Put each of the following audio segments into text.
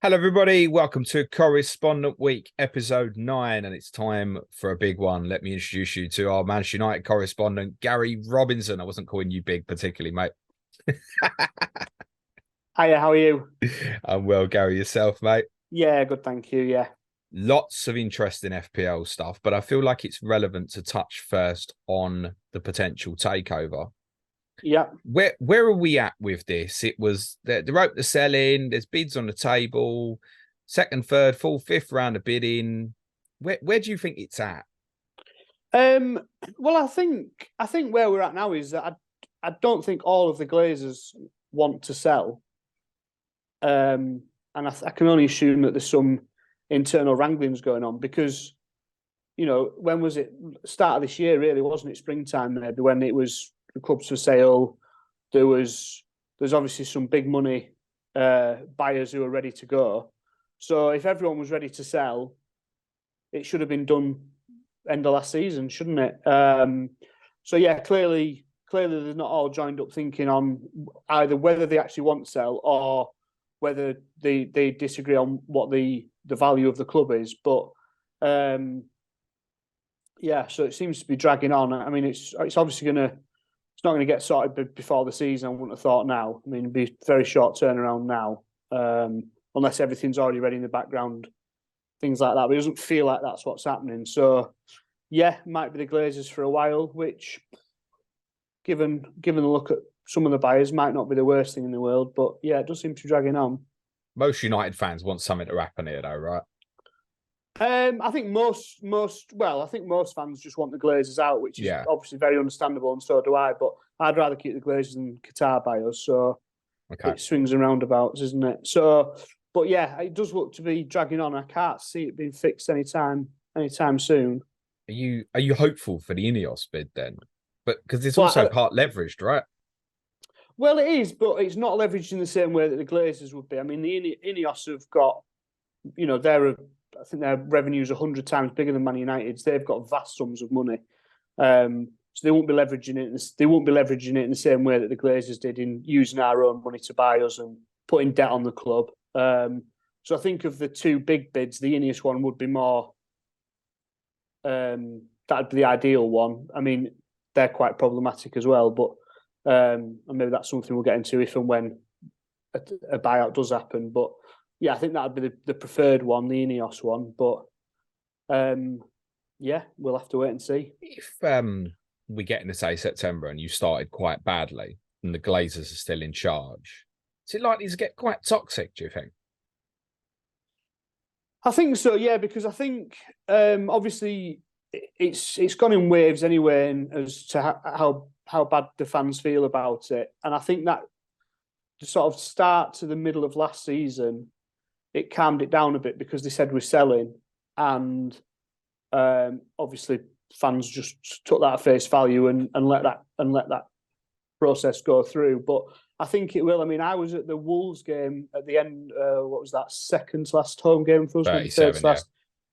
Hello, everybody. Welcome to Correspondent Week, episode 9, and it's time for a big one. Let me introduce you to our Manchester United correspondent, Gary Robinson. I wasn't calling you big particularly, mate. Hiya, how are you? I'm well, Gary. Yourself, mate? Yeah, good, thank you. Yeah. Lots of interesting FPL stuff, but I feel like it's relevant to touch first on the potential takeover. Yeah. Where are we at with this? It was they're open to selling. There's bids on the table. Second, third, fourth, fifth round of bidding. Where do you think it's at? Well, I think where we're at now is that I don't think all of the Glazers want to sell. And I can only assume that there's some internal wranglings going on because, when was it? Start of this year, really, wasn't it? Springtime, maybe, when it was the clubs for sale. There's obviously some big money buyers who are ready to go. So if everyone was ready to sell, it should have been done end of last season, shouldn't it? So yeah, clearly they're not all joined up thinking on either whether they actually want to sell or whether they disagree on what the value of the club is. But yeah, so it seems to be dragging on. I mean, it's obviously it's not going to get sorted before the season. I wouldn't have thought now. I mean, it'd be a very short turnaround now, unless everything's already ready in the background, things like that. But it doesn't feel like that's what's happening. So, yeah, might be the Glazers for a while, which, given the look at some of the buyers, might not be the worst thing in the world. But yeah, it does seem to be dragging on. Most United fans want something to happen here, though, right? I think most fans just want the Glazers out, which is obviously very understandable, and so do I. But I'd rather keep the Glazers than Qatar buyers. So it swings and roundabouts, isn't it? So, but yeah, it does look to be dragging on. I can't see it being fixed anytime soon. Are you hopeful for the Ineos bid then? But because it's also part leveraged, right? Well, it is, but it's not leveraged in the same way that the Glazers would be. I mean, the Ineos have got, I think their revenue is 100 times bigger than Man United's. They've got vast sums of money, so they won't be leveraging it. They won't be leveraging it in the same way that the Glazers did in using our own money to buy us and putting debt on the club. So I think of the two big bids, the Ineos one would be more. That'd be the ideal one. I mean, they're quite problematic as well, but and maybe that's something we'll get into if and when a buyout does happen. But yeah, I think that'd be the preferred one, the Ineos one. But yeah, we'll have to wait and see. If we get into, say, September and you started quite badly and the Glazers are still in charge, is it likely to get quite toxic, do you think? I think so, yeah, because I think obviously it's gone in waves anyway, and as to how bad the fans feel about it. And I think that the sort of start to the middle of last season, it calmed it down a bit because they said we're selling, and obviously fans just took that at face value and let that process go through. But I think it will. I mean, I was at the Wolves game at the end. What was that? Second to last home game for us? 37, last.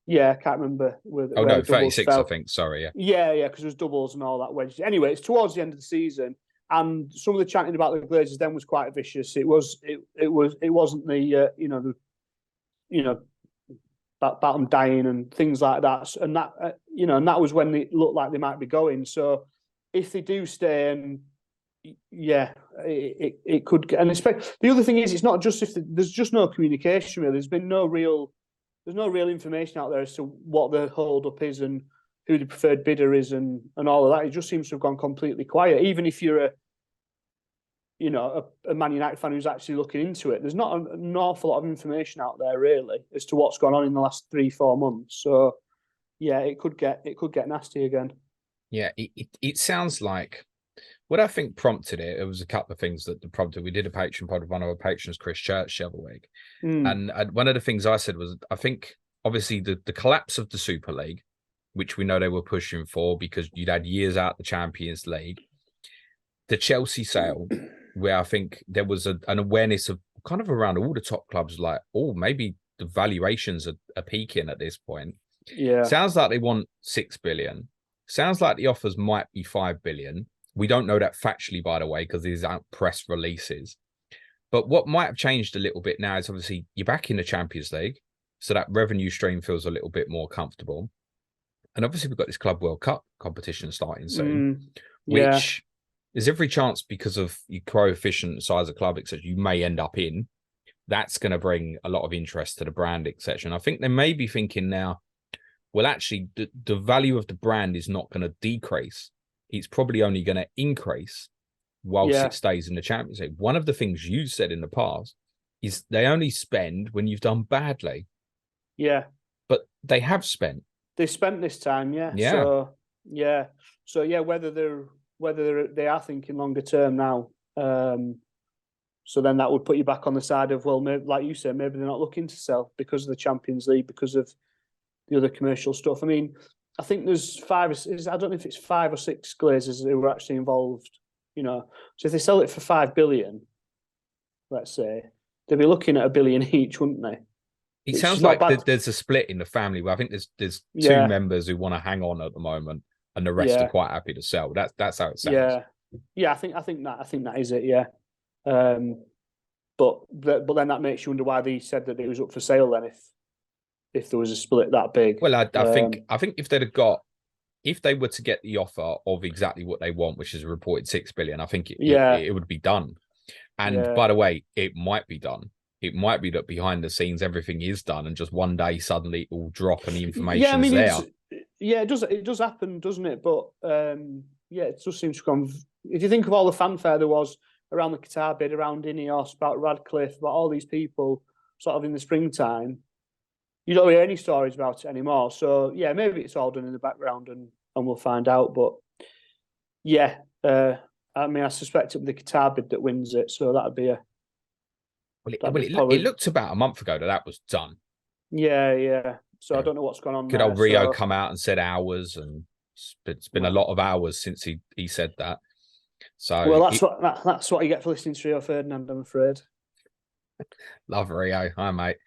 Yeah, I can't remember. Oh no, 36. Fell. I think. Sorry, yeah, because it was doubles and all that wedge. Anyway, it's towards the end of the season, and some of the chanting about the Glazers then was quite vicious. It wasn't the about them dying and things like that, and that and that was when it looked like they might be going. So if they do stay, and yeah, it could get. And the other thing is, it's not just there's just no communication really. There's no real information out there as to what the hold up is and who the preferred bidder is and all of that. It just seems to have gone completely quiet. Even if you're a Man United fan who's actually looking into it, there's not an awful lot of information out there really as to what's gone on in the last 3-4 months. So yeah, it could get nasty again. Yeah, it sounds like what I think prompted it. It was a couple of things that prompted. We did a Patreon pod with one of our patrons, Chris Church, the other week, and one of the things I said was, I think obviously the collapse of the Super League, which we know they were pushing for because you'd had years out the Champions League, the Chelsea sale, where I think there was an awareness of kind of around all the top clubs, like, oh, maybe the valuations are peaking at this point. Yeah, sounds like they want 6 billion. Sounds like the offers might be 5 billion. We don't know that factually, by the way, because these aren't press releases. But what might have changed a little bit now is obviously you're back in the Champions League, so that revenue stream feels a little bit more comfortable. And obviously we've got this Club World Cup competition starting soon, which there's every chance because of your coefficient, size of club, etc. You may end up in. That's going to bring a lot of interest to the brand, etc. And I think they may be thinking now, well, actually, the value of the brand is not going to decrease. It's probably only going to increase whilst it stays in the Champions League. One of the things you said in the past is they only spend when you've done badly. Yeah. But they have spent. They spent this time, yeah. So whether they are thinking longer term now, so then that would put you back on the side of, well, maybe, like you said, maybe they're not looking to sell because of the Champions League, because of the other commercial stuff. I mean, I think there's I don't know if it's 5 or 6 Glazers who were actually involved, you know. So if they sell it for 5 billion, let's say, they'd be looking at $1 billion each, wouldn't they? It sounds like there's a split in the family where I think there's 2 members who want to hang on at the moment, and the rest are quite happy to sell. That's how it sounds. I think that is it. Yeah, but then that makes you wonder why they said that it was up for sale then if there was a split that big. Well, I think if they were to get the offer of exactly what they want, which is a reported 6 billion, I think it would be done. And by the way, it might be done. It might be that behind the scenes everything is done, and just one day suddenly it will drop and the information is there. It does happen, doesn't it? But it just seems to come. If you think of all the fanfare there was around the Qatar bid, around Ineos, about Radcliffe, about all these people, sort of in the springtime, you don't hear any stories about it anymore. So yeah, maybe it's all done in the background, and we'll find out. But yeah, I mean, I suspect it'll be the Qatar bid that wins it. So that'd be a. It looked about a month ago that was done. Yeah. So I don't know what's gone on. Good old Rio come out and said hours, and it's been a lot of hours since he said that. So that's what you get for listening to Rio Ferdinand, I'm afraid. Love Rio, hi mate.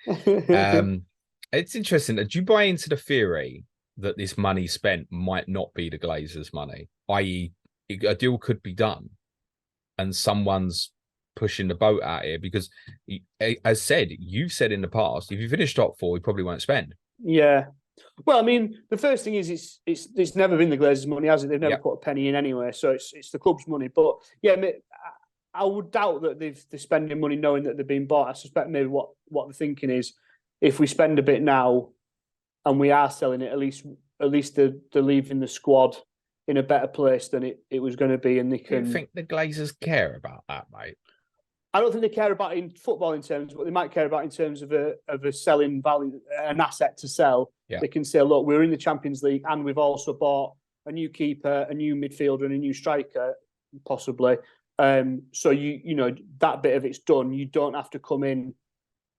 It's interesting. Do you buy into the theory that this money spent might not be the Glazers' money, i.e., a deal could be done, and someone's pushing the boat out here? Because, as said, you've said in the past, if you finish top 4, we probably won't spend. Yeah. Well, I mean, the first thing is it's never been the Glazers' money, has it? They've never put a penny in anyway, so it's the club's money. But yeah, I would doubt that they're spending money knowing that they're being bought. I suspect maybe what they're thinking is, if we spend a bit now and we are selling it, at least they're leaving the squad in a better place than it was going to be, and they can. Do you think the Glazers care about that, mate? I don't think they care about it in football in terms, but they might care about it in terms of a selling value, an asset to sell. Yeah. They can say, look, we're in the Champions League and we've also bought a new keeper, a new midfielder, and a new striker, possibly. So you know that bit of it's done. You don't have to come in.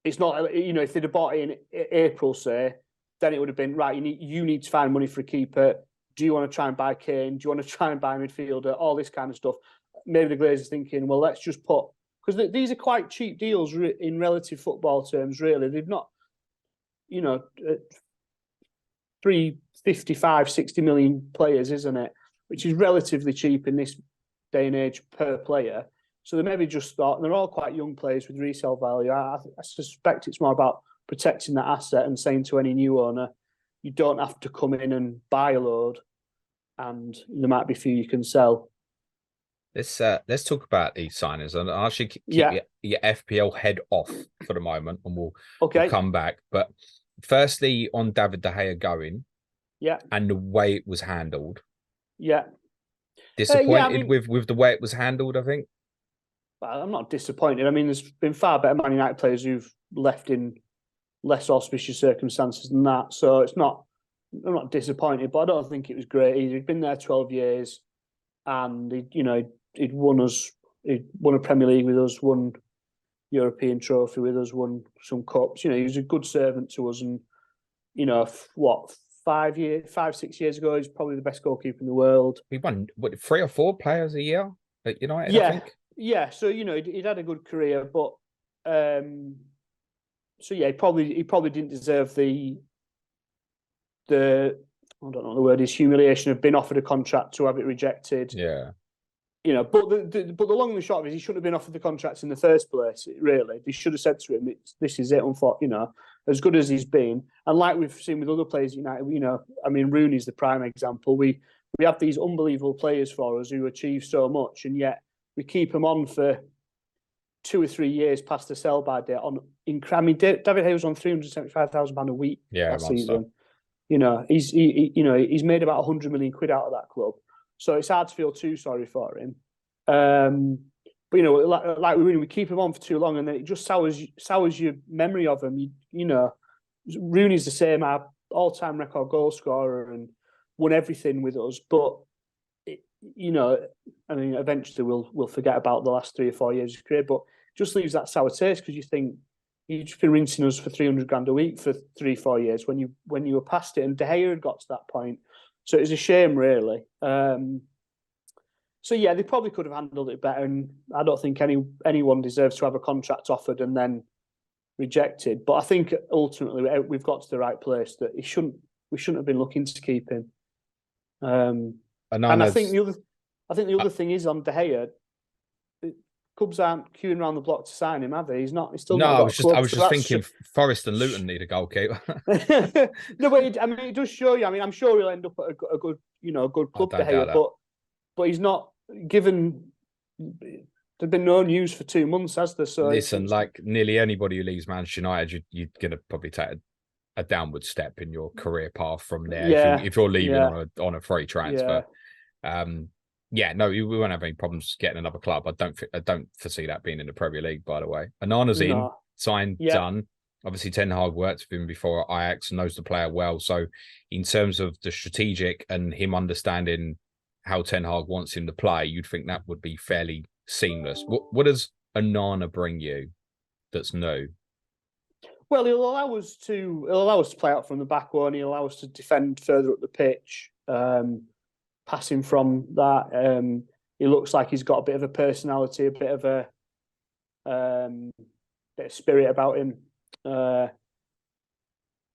It's not, if they'd have bought it in April, say, then it would have been right. You need to find money for a keeper. Do you want to try and buy Kane? Do you want to try and buy a midfielder? All this kind of stuff. Maybe the Glazers thinking, well, let's just put. Because these are quite cheap deals in relative football terms, really. They've not, 55, 60 million players, isn't it? Which is relatively cheap in this day and age per player. So they maybe just thought, and they're all quite young players with resale value. I suspect it's more about protecting that asset and saying to any new owner, you don't have to come in and buy a load, and there might be a few you can sell. Let's talk about these signings, and I'll actually keep your FPL head off for the moment, and we'll come back. But firstly, on David De Gea going, and the way it was handled, disappointed with the way it was handled. I think. Well, I'm not disappointed. I mean, there's been far better Man United players who've left in less auspicious circumstances than that. So I'm not disappointed, but I don't think it was great either. He'd been there 12 years, and he'd won a Premier League with us, won European trophy with us, won some cups. He was a good servant to us, and 5-6 years ago, he's probably the best goalkeeper in the world. We won 3 or 4 players a year at United, I think. Yeah. So he'd had a good career, but he probably didn't deserve the I don't know what the word is, humiliation of being offered a contract to have it rejected. Yeah. but the long and the short of it is he shouldn't have been offered the contract in the first place. Really, they should have said to him, "This is it." As good as he's been, and like we've seen with other players, United, I mean, Rooney's the prime example. We have these unbelievable players for us who achieve so much, and yet we keep them on for 2 or 3 years past the sell-by date. I mean, David Hay was on £375,000 a week last season. He's made about 100 million quid out of that club. So it's hard to feel too sorry for him. But like we keep him on for too long, and then it just sours your memory of him. Rooney's the same, our all-time record goal scorer, and won everything with us. But eventually we'll forget about the last 3 or 4 years of his career. But it just leaves that sour taste because you think you've just been rinsing us for 300 grand a week for 3-4 years when you were past it, and De Gea had got to that point. So it was a shame, really. So yeah, they probably could have handled it better, and I don't think anyone deserves to have a contract offered and then rejected. But I think ultimately we've got to the right place that we shouldn't have been looking to keep him. And I think the other thing is on De Gea, clubs aren't queuing around the block to sign him, have they? He's not. He's still not. I was just thinking Forest and Luton need a goalkeeper. No, but it does show you. I mean, I'm sure he'll end up at a good club, De Gea, but he's not given. There's been no news for 2 months, has there? So listen, like nearly anybody who leaves Manchester United, you're going to probably take a downward step in your career path from there. Yeah, if you're leaving on a free transfer. Yeah. We won't have any problems getting another club. I don't foresee that being in the Premier League, by the way. Onana's in, signed, done. Obviously, Ten Hag worked with him before at Ajax and knows the player well. So in terms of the strategic and him understanding how Ten Hag wants him to play, you'd think that would be fairly seamless. What does Onana bring you that's new? Well, he'll allow us to play out from the back one. He'll allow us to defend further up the pitch. Passing from that, he looks like he's got a bit of a personality, a bit of a bit of spirit about him,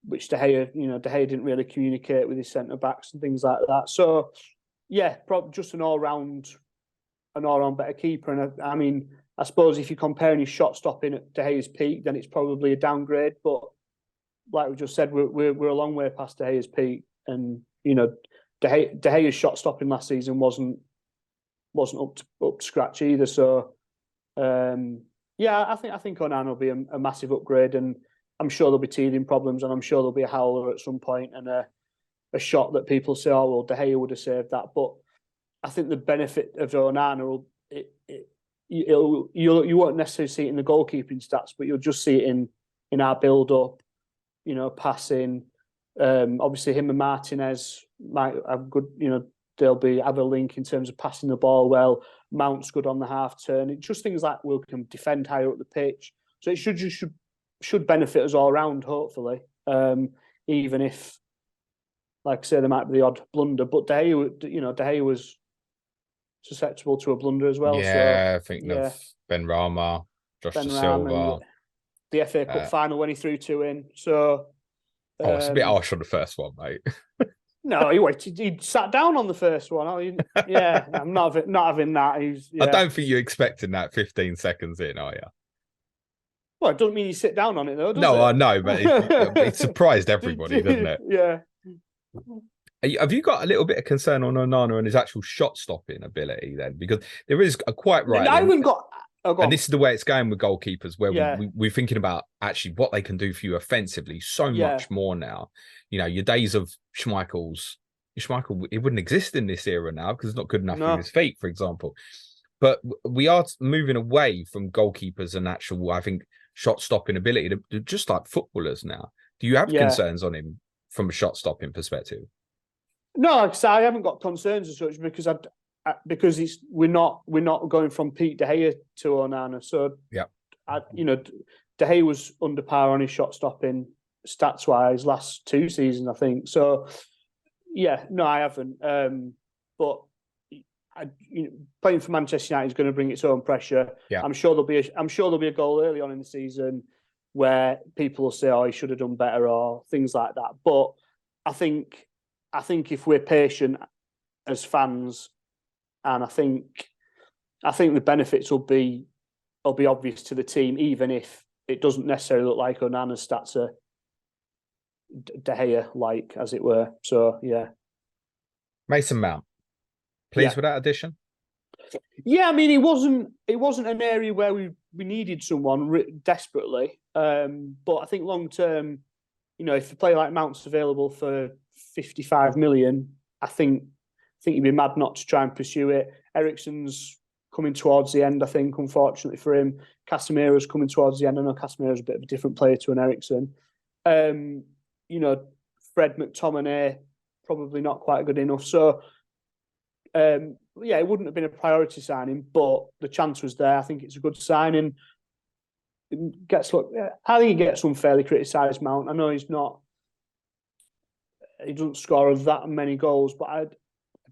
which De Gea didn't really communicate with his centre backs and things like that. So, yeah, probably just an all round better keeper. And I mean, I suppose if you're comparing his shot stopping at De Gea's peak, then it's probably a downgrade. But like we just said, we're a long way past De Gea's peak, and De Gea's shot stopping last season wasn't up to scratch either. So I think Onana will be a massive upgrade, and I'm sure there'll be teething problems, and I'm sure there'll be a howler at some point and a shot that people say, oh well, De Gea would have saved that. But I think the benefit of Onana you won't necessarily see it in the goalkeeping stats, but you'll just see it in our build up, passing. Obviously, him and Martinez might have good, they'll have a link in terms of passing the ball well. Mount's good on the half turn. It's just things like we can defend higher up the pitch. So it should benefit us all round, hopefully. Even if, like I say, there might be the odd blunder, but De Gea was susceptible to a blunder as well. Yeah, so, I think Ben Rama, Josh Da Silva, the FA Cup final when he threw 2 in. So. It's a bit harsh on the first one, mate. No, he sat down on the first one. I'm not having that. I don't think you're expecting that 15 seconds in, are you? Well, it doesn't mean you sit down on it, though, does it? No, I know, but it surprised everybody, doesn't it? Yeah. Have you got a little bit of concern on Onana and his actual shot-stopping ability then? Because there is quite right. I haven't got... And this is the way it's going with goalkeepers, where we're thinking about actually what they can do for you offensively so much more now. Your days of Schmeichel, it wouldn't exist in this era now because it's not good enough with his feet, for example. But we are moving away from goalkeepers and actual, I think, shot-stopping ability to just like footballers now. Do you have concerns on him from a shot-stopping perspective? No, because I haven't got concerns as such because we're not going from Pete De Gea to Onana. So De Gea was under par on his shot stopping stats wise last 2 seasons, I think. So I haven't. But playing for Manchester United is going to bring its own pressure. Yeah. I'm sure there'll be a goal early on in the season where people will say, "Oh, he should have done better," or things like that. But I think if we're patient as fans. And I think I think the benefits will be obvious to the team, even if it doesn't necessarily look like Onana's stats are De Gea-like, as it were. So, yeah. Mason Mount, pleased with that addition? Yeah, I mean, it wasn't an area where we needed someone desperately. But I think long term, if a player like Mount's available for 55 million, I think you'd be mad not to try and pursue it. Eriksen's coming towards the end, I think, unfortunately for him. Casemiro's coming towards the end. I know Casemiro's a bit of a different player to an Eriksen. Fred McTominay, probably not quite good enough. So, yeah, it wouldn't have been a priority signing, but the chance was there. I think it's a good signing. I think he gets unfairly criticised, Mount. I know he doesn't score that many goals, but I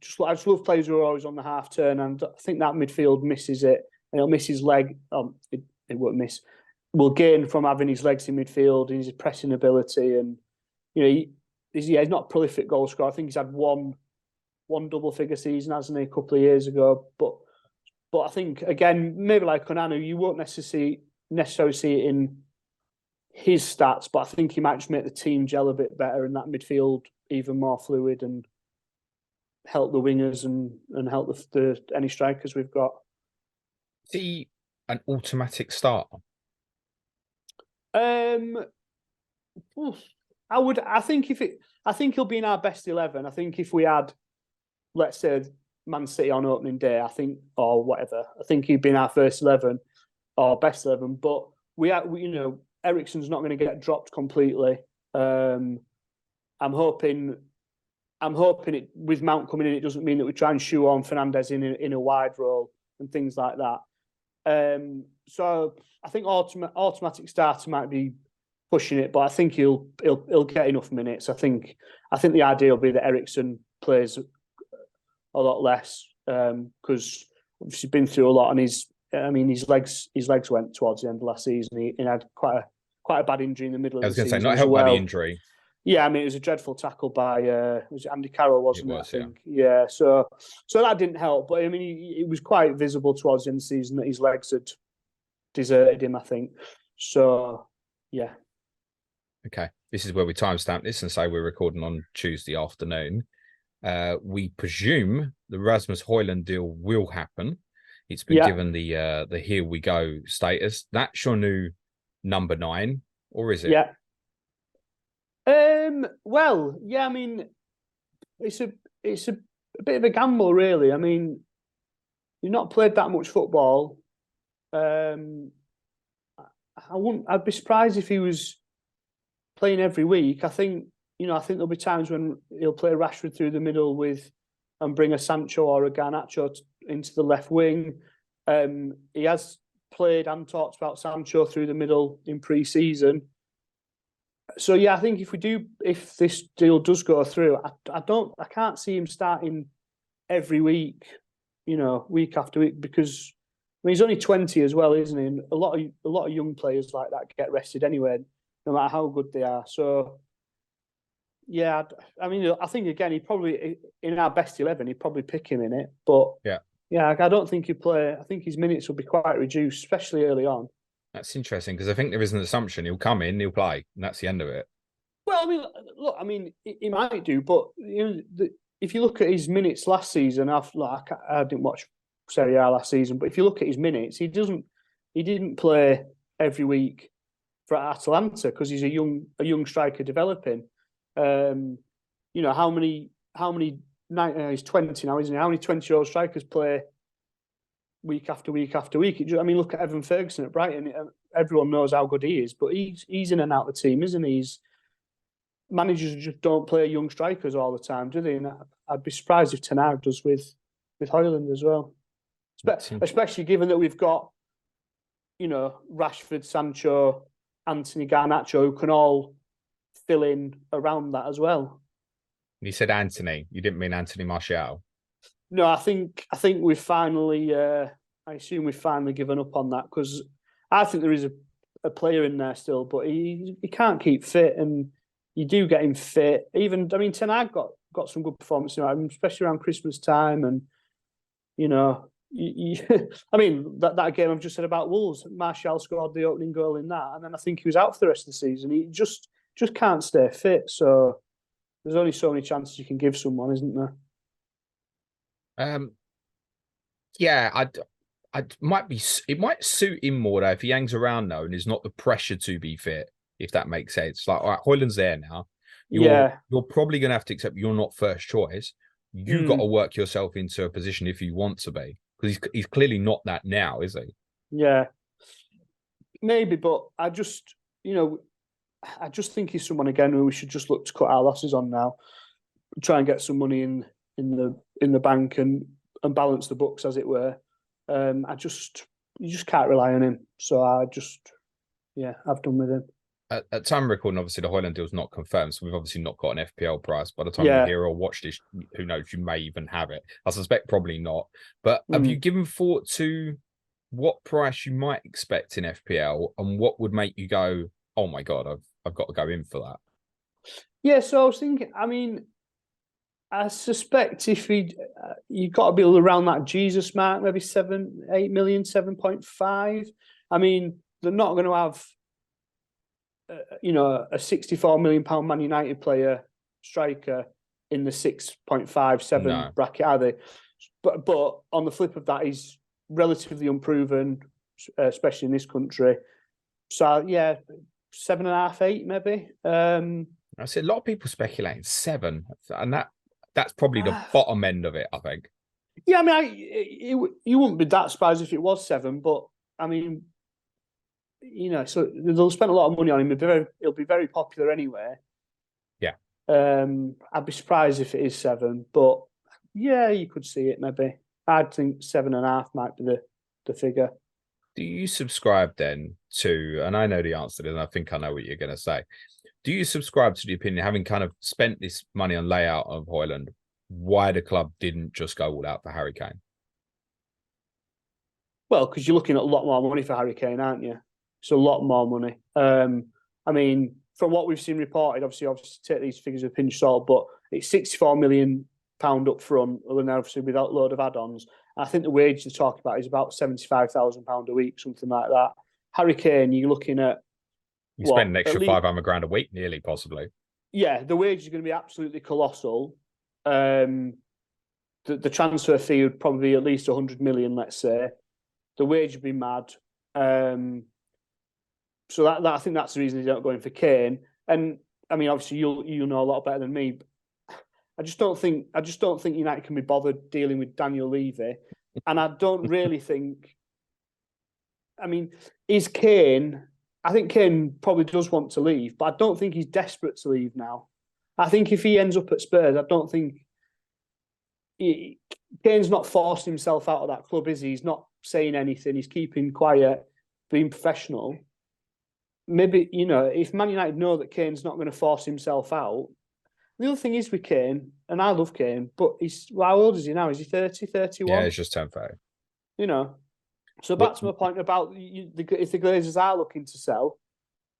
just love players who are always on the half turn, and I think that midfield misses it, and it'll miss his leg. It won't miss. Will gain from having his legs in midfield and his pressing ability, and he's not a prolific goal scorer. I think he's had one double figure season, hasn't he, a couple of years ago. But I think again, maybe like Onana, you won't necessarily see it in his stats, but I think he might just make the team gel a bit better and that midfield even more fluid and help the wingers and help any strikers we've got. Is he an automatic starter? I think he'll be in our best 11. I think if we had, let's say, Man City on opening day, or whatever, I think he'd be in our first 11 or best 11. But Eriksen's not going to get dropped completely. I'm hoping it, with Mount coming in, it doesn't mean that we try and shoe on Fernandes in a wide role and things like that. So I think automatic starter might be pushing it, but I think he'll get enough minutes. I think the idea will be that Eriksen plays a lot less because obviously he's been through a lot, and his legs went towards the end of last season. He had quite a bad injury in the middle of the season. I was going to say, not helped by the injury. Yeah, I mean, it was a dreadful tackle by was it Andy Carroll, wasn't it? I think. Yeah. So that didn't help, but I mean, it was quite visible towards the end of the season that his legs had deserted him, I think. So, yeah. Okay, this is where we timestamp this and say we're recording on Tuesday afternoon. We presume the Rasmus Hojlund deal will happen. It's been given the here we go status. That's your new number 9, or is it? Yeah. Well, yeah. I mean, it's a bit of a gamble, really. I mean, you've not played that much football. I'd be surprised if he was playing every week. I think there'll be times when he'll play Rashford through the middle and bring a Sancho or a Garnacho into the left wing. He has played and talked about Sancho through the middle in pre-season. So yeah, I think if this deal does go through, I can't see him starting every week, week after week, because he's only 20 as well, isn't he? And a lot of young players like that get rested anyway, no matter how good they are. So yeah, I mean, I think again, he probably in our best 11, he'd probably pick him in it, but yeah, I don't think he'd play. I think his minutes will be quite reduced, especially early on. That's interesting, because I think there is an assumption he'll come in, he'll play, and that's the end of it. Well, I mean, he might do, but if you look at his minutes last season, I didn't watch Serie A last season, but if you look at his minutes, he didn't play every week for Atalanta because he's a young striker developing. How many? He's 20 now, isn't he? How many 20-year-old strikers play week after week after week? Look at Evan Ferguson at Brighton. Everyone knows how good he is, but he's in and out of the team, isn't he? Managers just don't play young strikers all the time, do they? And I'd be surprised if Ten Hag does with Hojlund as well, especially given that we've got Rashford, Sancho, Anthony, Garnacho, who can all fill in around that as well. You said Anthony. You didn't mean Anthony Martial. No, I think we've finally. I assume we've finally given up on that, because I think there is a player in there still, but he can't keep fit, and you do get him fit. Ten Hag got some good performances, especially around Christmas time, and I mean, that game I've just said about Wolves, Martial scored the opening goal in that, and then I think he was out for the rest of the season. He just can't stay fit. So there's only so many chances you can give someone, isn't there? Yeah, it might suit him more though if he hangs around though and is not the pressure to be fit, if that makes sense. Like, all right, Hojlund's there now. You're probably gonna have to accept you're not first choice. You got to work yourself into a position if you want to be, because he's clearly not that now, is he? Yeah, maybe, but I just think he's someone again who we should just look to cut our losses on now, try and get some money in the bank and balance the books, as it were. You just can't rely on him. So I've done with him. At time of recording, obviously the Hojlund deal's not confirmed, so we've obviously not got an FPL price. By the time you hear or watch this, who knows, you may even have it. I suspect probably not. But have you given thought to what price you might expect in FPL and what would make you go, oh my God, I've got to go in for that? Yeah, so I was thinking, I mean, I suspect if you've got to be around that Jesus mark, maybe 8 million, 7.5. I mean, they're not going to have a £64 million Man United player striker in the 6.5-7 bracket, are they? But on the flip of that, he's relatively unproven, especially in this country. So 7.5, 8 maybe. I see a lot of people speculating 7, and that's probably the bottom end of it, I think. Yeah, I mean, you wouldn't be that surprised if it was 7, but I mean, so they'll spend a lot of money on him. He'll be very popular anyway. Yeah. I'd be surprised if it is 7, but yeah, you could see it maybe. I'd think 7.5 might be the figure. Do you subscribe then to, and I know the answer to this, and I think I know what you're going to say. Do you subscribe to the opinion, having kind of spent this money on layout of Hojlund, why the club didn't just go all out for Harry Kane? Well, because you're looking at a lot more money for Harry Kane, aren't you? It's a lot more money. I mean, from what we've seen reported, obviously take these figures with a pinch of salt, but it's £64 million up front, and then obviously without a load of add-ons. I think the wage they're talking about is about £75,000 a week, something like that. Harry Kane, you're looking at you spend an extra £500 a week, nearly, possibly. Yeah, the wage is going to be absolutely colossal. The transfer fee would probably be at least 100 million, let's say. The wage would be mad. So that I think that's the reason they don't go in for Kane. And I mean, obviously, you know a lot better than me. But I just don't think United can be bothered dealing with Daniel Levy, and I don't really think. I mean, is Kane? I think Kane probably does want to leave, but I don't think he's desperate to leave now. I think if he ends up at Spurs, I don't think Kane's not forcing himself out of that club, is he? He's not saying anything. He's keeping quiet, being professional. Maybe, if Man United know that Kane's not going to force himself out. The other thing is with Kane, and I love Kane, but how old is he now? Is he 30, 31? Yeah, he's just turned 30. So back to my point about if the Glazers are looking to sell,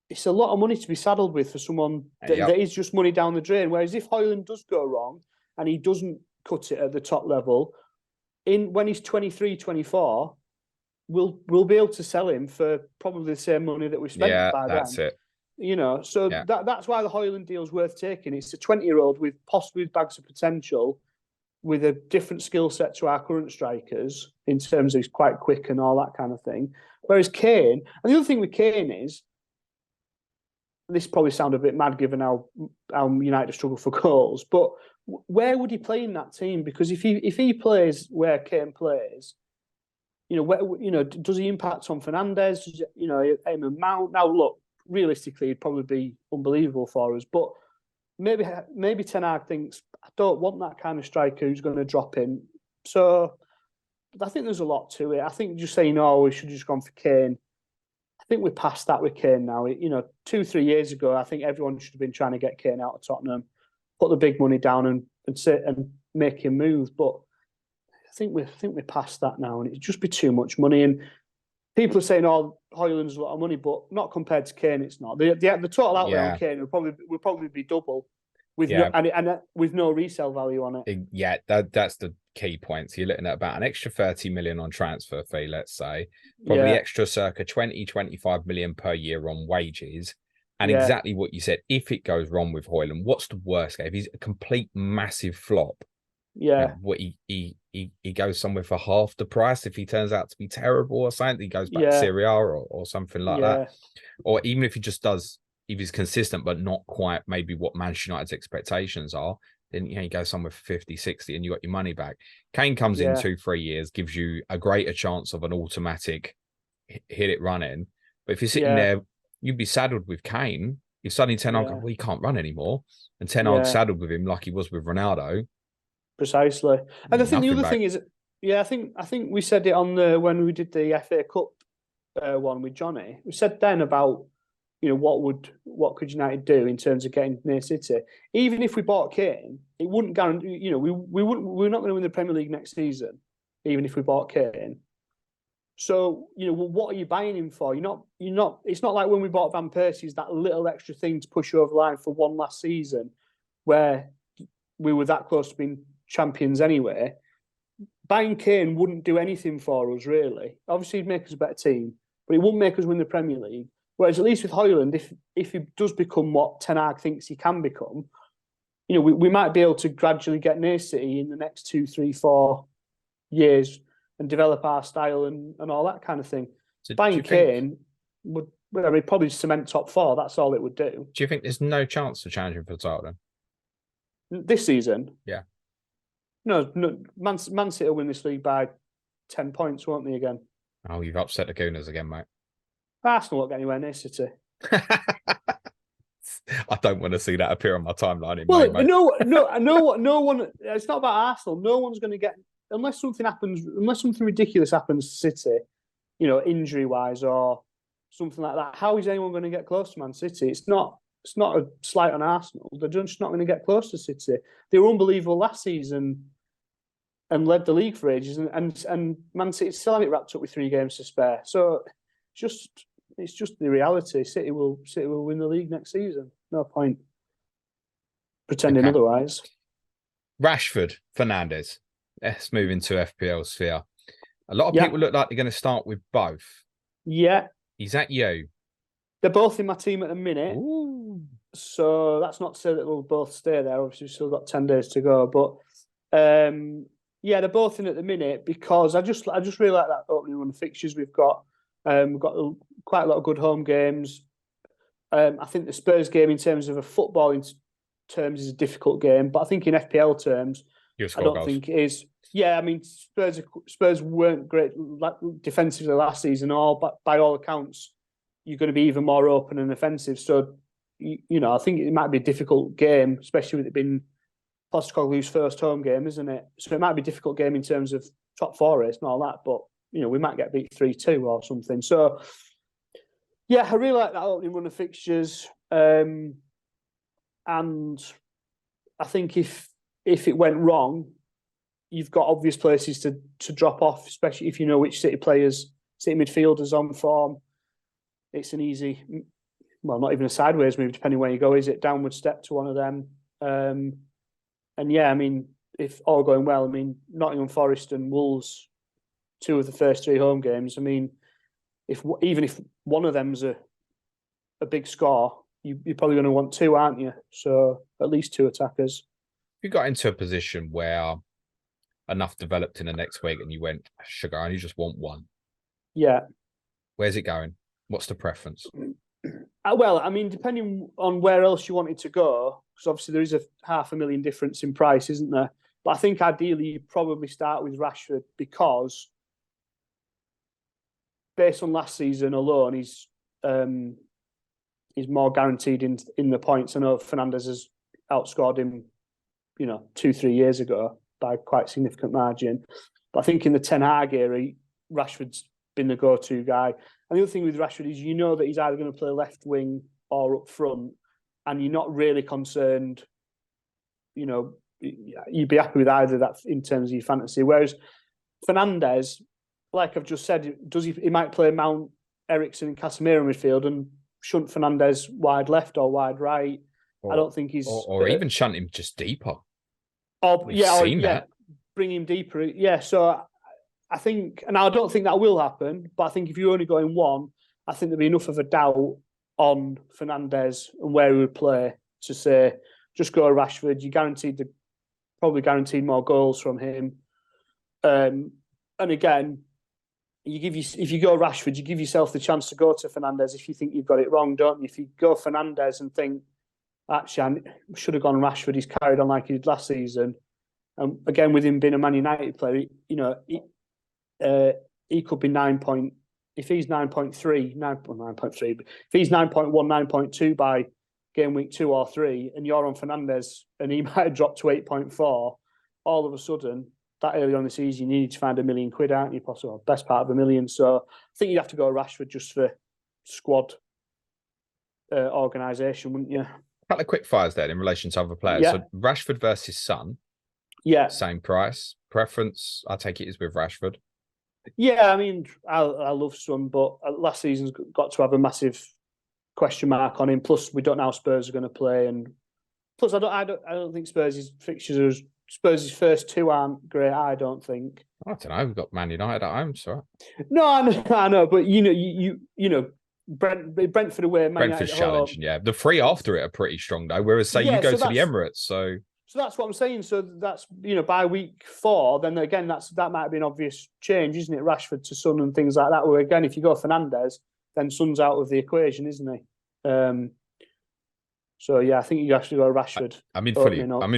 it's a lot of money to be saddled with for someone that is just money down the drain. Whereas if Hojlund does go wrong and he doesn't cut it at the top level, when he's 23, 24, we'll be able to sell him for probably the same money that we spent by then. That's it. That's why the Hojlund deal's worth taking. It's a 20-year-old with possibly bags of potential, with a different skill set to our current strikers in terms of he's quite quick and all that kind of thing. Whereas Kane, and the other thing with Kane is, this probably sounds a bit mad given how United struggle for goals, but where would he play in that team? Because if he plays where Kane plays, does he impact on Fernandes? Does aim and Mount? Now, look, realistically, he'd probably be unbelievable for us, but maybe Ten Hag thinks, I don't want that kind of striker who's going to drop in. So I think there's a lot to it. I think just saying, we should have just gone for Kane. I think we're past that with Kane now. 2-3 years ago, I think everyone should have been trying to get Kane out of Tottenham, put the big money down and sit and make him move. But I think we're past that now, and it'd just be too much money. And people are saying, Hojlund's a lot of money, but not compared to Kane, it's not. The total outlay on Kane will probably be double with with no resale value on it. Yeah, that's the key points, you're looking at about an extra 30 million on transfer fee, let's say, probably extra circa 20-25 million per year on wages. And exactly what you said, if it goes wrong with Hojlund, what's the worst case? If he's a complete massive flop, what he goes somewhere for half the price. If he turns out to be terrible or something, he goes back to Serie A or something like that. Or even if he just does, if he's consistent but not quite maybe what Manchester United's expectations are, then you go somewhere for 50, 60 and you got your money back. Kane comes in 2-3 years, gives you a greater chance of an automatic hit it running. But if you're sitting there, you'd be saddled with Kane. You're suddenly Ten Hag, well, he can't run anymore. And Ten Hag saddled with him like he was with Ronaldo. Precisely. And I think the other thing is, I think we said it on when we did the FA Cup one with Johnny. We said then about, what could United do in terms of getting near City? Even if we bought Kane, it wouldn't guarantee. We're not going to win the Premier League next season, even if we bought Kane. So, what are you buying him for? You're not. It's not like when we bought Van Persie's, that little extra thing to push you over the line for one last season, where we were that close to being champions anyway. Buying Kane wouldn't do anything for us, really. Obviously, it'd make us a better team, but it wouldn't make us win the Premier League. Whereas at least with Hojlund, if he does become what Ten Hag thinks he can become, we might be able to gradually get near City in the next 2, 3, 4 years and develop our style and all that kind of thing. So buying Kane would probably cement top 4. That's all it would do. Do you think there's no chance of challenging for the title then? This season? Yeah. No, Man City will win this league by 10 points, won't they, again? Oh, you've upset the Gooners again, mate. Arsenal won't get anywhere near City. I don't want to see that appear on my timeline. Well, no one. It's not about Arsenal. No one's going to get, unless something ridiculous happens to City, injury-wise or something like that. How is anyone going to get close to Man City? It's not a slight on Arsenal. They're just not going to get close to City. They were unbelievable last season and led the league for ages, and Man City still had it wrapped up with 3 games to spare. So it's just the reality. City will win the league next season. No point pretending otherwise. Rashford, Fernandes. Let's move into FPL sphere. A lot of people look like they're going to start with both. Yeah. Is that you? They're both in my team at the minute. Ooh. So that's not to say that we'll both stay there. Obviously, we've still got 10 days to go. But they're both in at the minute because I just really like that opening run of fixtures we've got. We've got quite a lot of good home games. I think the Spurs game in terms of a footballing terms is a difficult game, but I think in FPL terms, I don't think it is. Yeah, I mean, Spurs weren't great defensively last season, but by all accounts, you're going to be even more open and offensive. So, I think it might be a difficult game, especially with it being Postecoglou's first home game, isn't it? So it might be a difficult game in terms of top 4 race and all that, but we might get beat 3-2 or something. So, yeah, I really like that opening run of fixtures. And I think if it went wrong, you've got obvious places to drop off, especially if you know which City midfielders on form. It's an easy, well, not even a sideways move, depending where you go. Is it downward step to one of them? And yeah, I mean, if all going well, I mean, Nottingham Forest and Wolves, 2 of the first 3 home games. I mean, even if one of them's a big score, you're probably going to want 2, aren't you? So at least 2 attackers. You got into a position where enough developed in the next week and you went, sugar, I only just want 1. Yeah. Where's it going? What's the preference? Well, I mean, depending on where else you wanted to go, because obviously there is a $500,000 difference in price, isn't there? But I think ideally you'd probably start with Rashford because based on last season alone, he's more guaranteed in the points. I know Fernandes has outscored him, 2-3 years ago by quite a significant margin. But I think in the Ten Hag era, Rashford's been the go-to guy. And the other thing with Rashford is that he's either going to play left wing or up front, and you're not really concerned. You'd be happy with either that in terms of your fantasy. Whereas Fernandes, like I've just said, he might play Mount, Eriksen and Casemiro in midfield and shunt Fernandes wide left or wide right. I don't think he's... Or even shunt him just deeper. We've seen that. bring him deeper. Yeah, so I think, and I don't think that will happen, but I think if you're only going one, I think there'd be enough of a doubt on Fernandes and where he would play to say, just go Rashford. You probably guaranteed more goals from him. And again, if you go Rashford, you give yourself the chance to go to Fernandes if you think you've got it wrong, don't you? If you go Fernandes and think, actually, I should have gone Rashford, he's carried on like he did last season. And again, with him being a Man United player, he could be 9 point. If he's 9.3, 9.3, but if he's 9.1, 9.2 by game week 2 or 3, and you're on Fernandes and he might have dropped to 8.4, all of a sudden, that early on the season, you need to find £1 million, aren't you? Possible best part of $1 million. So I think you'd have to go Rashford just for squad organisation, wouldn't you? A couple of quick fires there in relation to other players. Yeah. So Rashford versus Son. Yeah. Same price. Preference, I take it, is with Rashford. Yeah, I mean, I love Son, but last season's got to have a massive question mark on him. Plus, we don't know how Spurs are going to play, and plus, I don't think Spurs' fixtures are. Spurs' first 2 aren't great. I don't think. I don't know. We've got Man United at home, so. No, I know, but you know, Brentford away. Brentford's challenging, yeah. The 3 after it are pretty strong though. Whereas, say you go to the Emirates, so. So that's what I'm saying. So that's, by week 4, then again, that might be an obvious change, isn't it? Rashford to Son and things like that. Where again, if you go Fernandes, then Son's out of the equation, isn't he? So yeah, I think you actually go Rashford. I'm in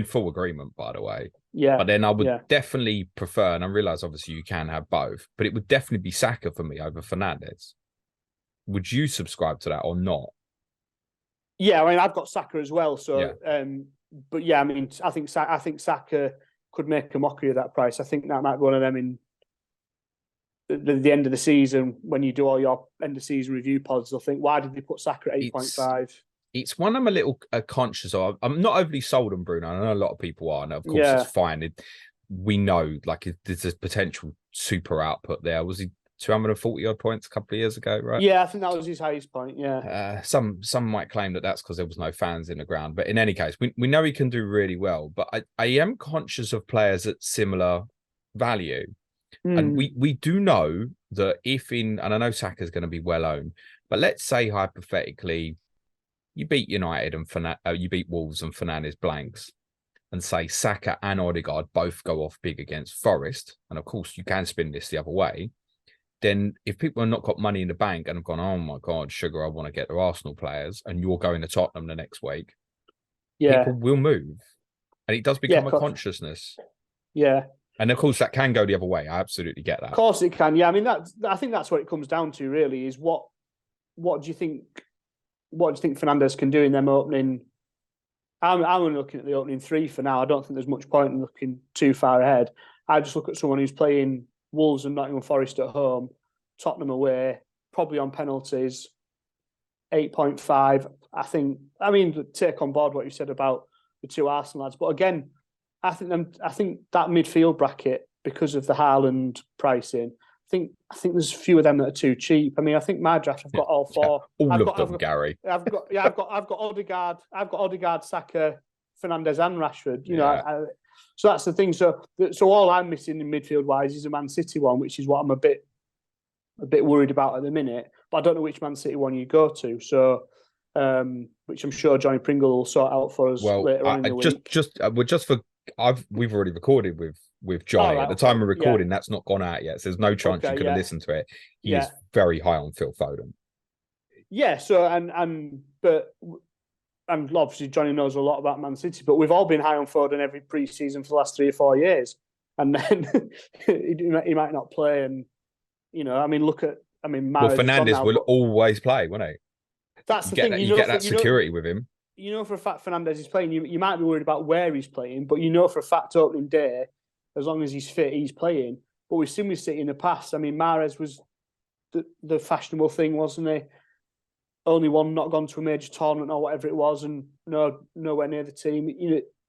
full agreement, by the way. Yeah. But then I would definitely prefer, and I realise obviously you can have both, but it would definitely be Saka for me over Fernandes. Would you subscribe to that or not? Yeah, I mean, I've got Saka as well. So, but yeah, I mean, I think Saka could make a mockery of that price. I think that might be one of them in the end of the season when you do all your end of season review pods. They'll think, why did they put Saka at 8.5? It's one I'm a little conscious of. I'm not overly sold on Bruno. I know a lot of people are, and of course it's fine. We know there's a potential super output there. Was he 240 odd points a couple of years ago, right? Yeah, I think that was his highest point. Yeah. Some might claim that that's because there was no fans in the ground, but in any case, we know he can do really well. But I am conscious of players at similar value, and we do know that and I know Saka's going to be well owned, but let's say hypothetically, you beat United and you beat Wolves and Fernandes blanks, and say Saka and Odegaard both go off big against Forest, and of course you can spin this the other way. Then if people have not got money in the bank and have gone, oh my God, sugar, I want to get the Arsenal players, and you're going to Tottenham the next week, people will move. And it does become a consciousness. Yeah. And of course that can go the other way. I absolutely get that. Of course it can. Yeah. I mean, I think that's what it comes down to really is what do you think Fernandes can do in them opening? I'm only looking at the opening 3 for now. I don't think there's much point in looking too far ahead. I just look at someone who's playing Wolves and Nottingham Forest at home, Tottenham away, probably on penalties, 8.5. I mean, take on board what you said about the 2 Arsenal lads. But again, I think that midfield bracket, because of the Haaland pricing, I think there's a few of them that are too cheap. I mean, I think my draft I've got all 4. All of them, Gary. I've got Odegaard, Saka, Fernandes and Rashford. You know, so that's the thing. So all I'm missing in midfield wise is a Man City one, which is what I'm a bit worried about at the minute. But I don't know which Man City one you go to. So, which I'm sure Johnny Pringle will sort out for us later on in the week. We've already recorded with Johnny. At the time of recording, that's not gone out yet. So there's no chance you could have listened to it. He is very high on Phil Foden. Yeah. So and obviously Johnny knows a lot about Man City, but we've all been high on Foden every pre-season for the last 3 or 4 years, and then he might not play. And I mean, Fernandes will always play, won't he? That's the thing. You get that security with him. You know for a fact Fernandes is playing. You might be worried about where he's playing, but you know for a fact opening day, as long as he's fit, he's playing. But we've seen with City in the past. I mean, Mahrez was the fashionable thing, wasn't he? Only one not gone to a major tournament or whatever it was, and nowhere near the team.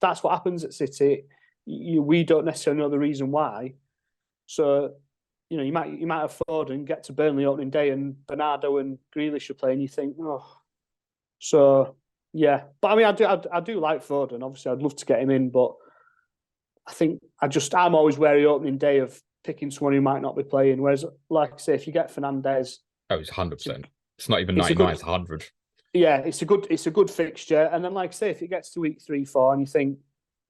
That's what happens at City. We don't necessarily know the reason why. So, you might have Foden get to Burnley opening day, and Bernardo and Grealish are playing. You think, so yeah. But I mean, I do like Foden. Obviously, I'd love to get him in, but I'm always wary opening day of picking someone who might not be playing. Whereas, like I say, if you get Fernandes, it's 100%. It's not even 99; it's 100. Yeah, it's a good fixture. And then, like I say, if it gets to week 3, 4, and you think,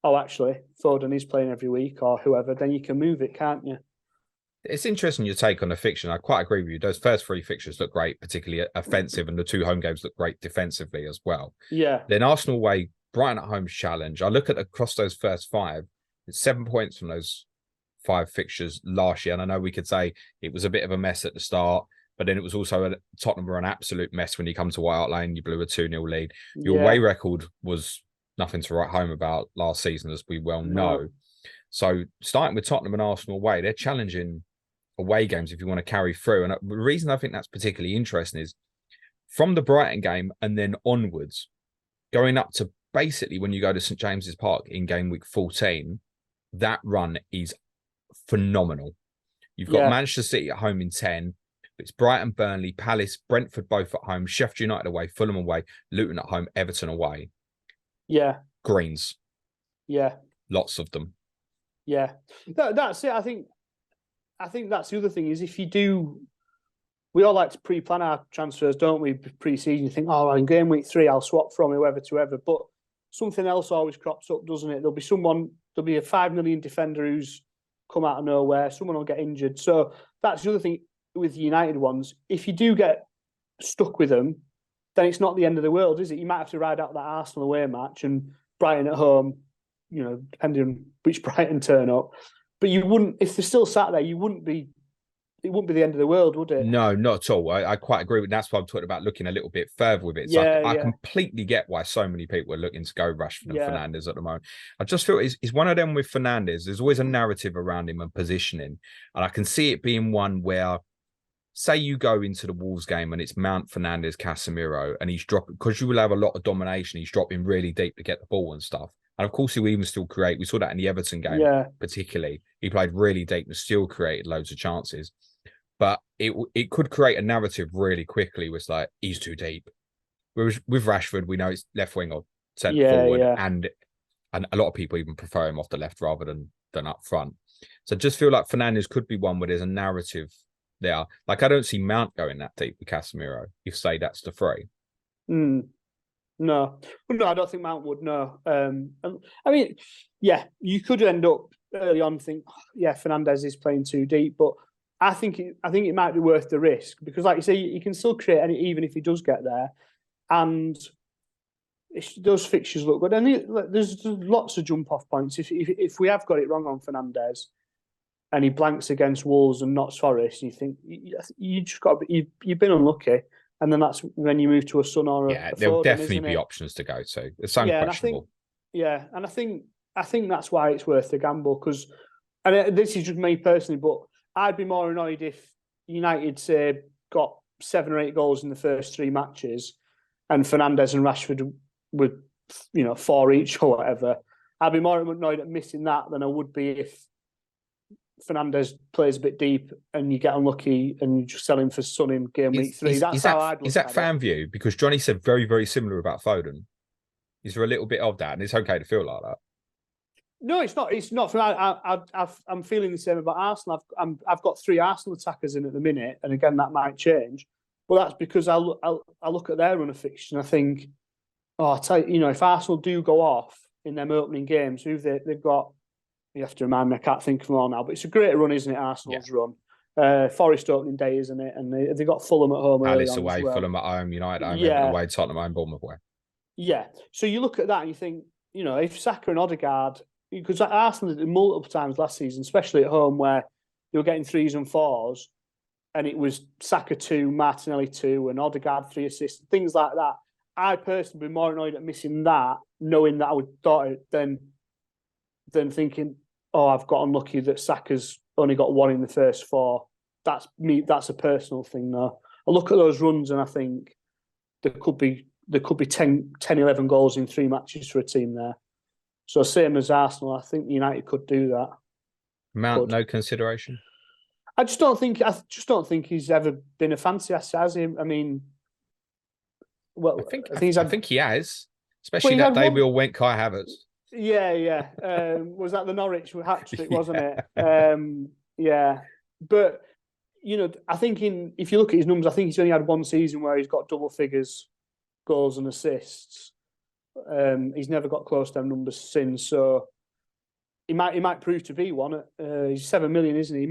oh, actually, Foden is playing every week or whoever, then you can move it, can't you? It's interesting your take on the fiction. I quite agree with you. Those first 3 fixtures look great, particularly offensive, and the 2 home games look great defensively as well. Yeah. Then Arsenal away, Brighton at home challenge. I look at across those first 5. It's 7 points from those 5 fixtures last year, and I know we could say it was a bit of a mess at the start, but then it was also Tottenham were an absolute mess when you come to White Hart Lane. You blew a 2-0 lead. Your away record was nothing to write home about last season, as we well know. So starting with Tottenham and Arsenal away, they're challenging away games if you want to carry through. And the reason I think that's particularly interesting is from the Brighton game and then onwards, going up to basically when you go to St James's Park in game week 14, that run is phenomenal. You've got Manchester City at home in 10. It's Brighton, Burnley, Palace, Brentford both at home, Sheffield United away, Fulham away, Luton at home, Everton away. Yeah. Greens. Yeah. Lots of them. Yeah. That's it. I think that's the other thing is if you do, we all like to pre-plan our transfers, don't we? Pre-season, you think, oh, in game week 3, I'll swap from whoever to whoever. But something else always crops up, doesn't it? There'll be a 5 million defender who's come out of nowhere. Someone will get injured. So that's the other thing with United ones. If you do get stuck with them, then it's not the end of the world, is it? You might have to ride out that Arsenal away match and Brighton at home, depending on which Brighton turn up. But you wouldn't, if they're still sat there, it wouldn't be the end of the world, would it? No, not at all. I quite agree with that's why I'm talking about looking a little bit further with it. So I completely get why so many people are looking to go Rashford and Fernandes at the moment. I just feel he's one of them with Fernandes. There's always a narrative around him and positioning. And I can see it being one where, say you go into the Wolves game and it's Mount, Fernandes, Casemiro, and he's dropping, because you will have a lot of domination, he's dropping really deep to get the ball and stuff. And of course, he will even still create. We saw that in the Everton game, particularly. He played really deep and still created loads of chances. But it could create a narrative really quickly where it's like, he's too deep. Whereas with Rashford, we know it's left wing or centre forward. Yeah. And a lot of people even prefer him off the left rather than up front. So I just feel like Fernandes could be one where there's a narrative there. Like, I don't see Mount going that deep with Casemiro. You say that's the 3. No, I don't think Mount would. No, I mean, you could end up early on think, Fernandes is playing too deep, but I think it might be worth the risk because, like you say, you can still create any even if he does get there, and those fixtures look good. And there's lots of jump off points. If we have got it wrong on Fernandes, and he blanks against Wolves and not Forest, you think you just got you've been unlucky. And then that's when you move to a Son or a there'll Foden, definitely be options to go to. It's unquestionable. And I think that's why it's worth the gamble because, and this is just me personally, but I'd be more annoyed if United say got 7 or 8 goals in the first 3 matches, and Fernandes and Rashford were 4 each or whatever. I'd be more annoyed at missing that than I would be if Fernandes plays a bit deep and you get unlucky and you just sell him for Son in game week 3. That's how I'd look. Is that fan view? Because Johnny said very, very similar about Foden. Is there a little bit of that? And it's okay to feel like that. No, it's not. It's not. I'm feeling the same about Arsenal. I've got 3 Arsenal attackers in at the minute, and again that might change. But that's because I look at their run of fixtures and I think, I tell you, if Arsenal do go off in them opening games, who they've got. You have to remind me, I can't think of them all now, but it's a great run, isn't it? Arsenal's run. Forest opening day, isn't it? And they got Fulham at home. Palace away, Fulham at home, United at home, Everton away, Tottenham at home, Bournemouth away. Yeah. So you look at that and you think, if Saka and Odegaard, because Arsenal did it multiple times last season, especially at home where they were getting 3s and 4s, and it was Saka 2, Martinelli 2, and Odegaard 3 assists, things like that. I personally would be more annoyed at missing that, knowing that I would thought it than thinking, I've got unlucky that Saka's only got 1 in the first 4. That's me. That's a personal thing, though. I look at those runs and I think there could be 10, 11 goals in 3 matches for a team there. So same as Arsenal, I think United could do that. Mount, no consideration. I just don't think he's ever been a fancy asset, has he? I mean, I think he has, especially that day we all went Kai Havertz. Yeah. Was that the Norwich hat-trick, wasn't it? Yeah. But, I think if you look at his numbers, I think he's only had one season where he's got double figures, goals and assists. He's never got close to them numbers since, so he might prove to be one. He's 7 million, isn't he?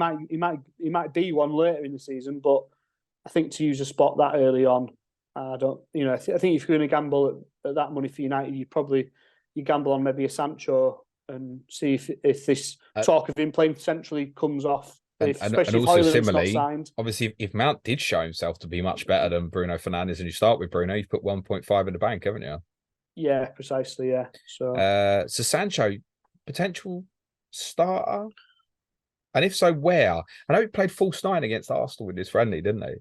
He might be one later in the season, but I think to use a spot that early on, I don't. I think if you're going to gamble at that money for United, you gamble on maybe a Sancho and see if this talk of him playing centrally comes off. Especially if Hojlund's not signed. Obviously, if Mount did show himself to be much better than Bruno Fernandes, and you start with Bruno, you've put 1.5 in the bank, haven't you? Yeah, precisely. Yeah. So Sancho, potential starter, and if so, where? I know he played false nine against Arsenal with his friendly, didn't he?